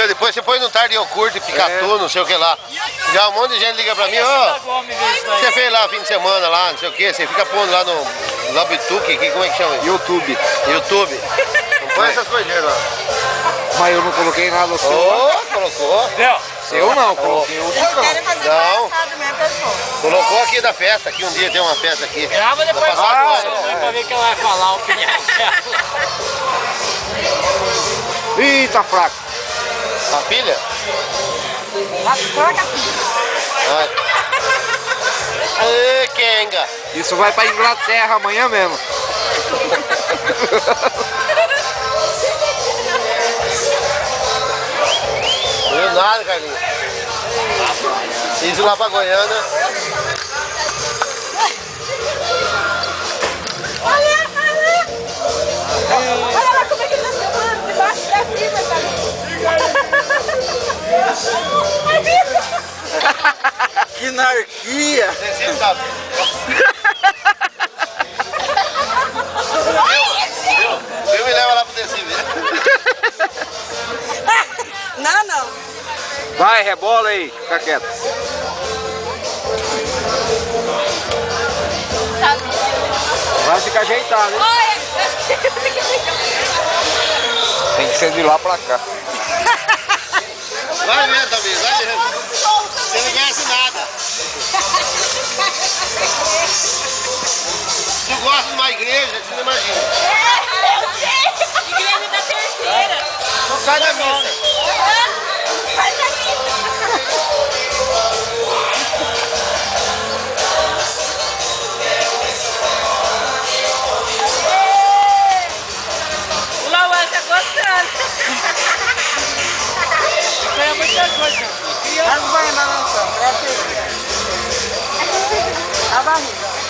Meu, depois você põe no tarde iogurte, picatu, não sei o que lá. Já um monte de gente liga pra mim, ó, você fez lá fim de semana lá, não sei o que, você fica pondo lá no Labituque, como é que chama? YouTube. YouTube. Não põe essas coisinhas lá. Mas eu não coloquei nada no seu. Colocou. Eu não, coloquei outro Eles não. querem fazer Não. palhaçada mesmo, eles vão. Colocou aqui da festa, aqui um dia tem uma festa aqui. Grava depois pra ver que ela vai falar a opinião dela. Ih, tá fraco. A filha? Troca a filha. Ê, Kenga. Isso vai pra Inglaterra amanhã mesmo. Não viu nada, Carlinhos. Isso lá pra Goiânia. Olha lá como é que ele tá filmando, debaixo da cima, Que anarquia! Desci, sabe? Viu? Me leva lá pro Desci, viu? Não. Vai, rebola aí, fica quieto. Vai ficar ajeitado, hein? Tem que ser de lá pra cá. Vai ver, Davi, vai ver. Você não conhece nada. Tu gosta de uma igreja, você não imagina. Igreja da terceira. Não sai da missa. Sai daqui. O Lauan tá gostando. Ganha muita coisa. As banhas balançando. A barriga.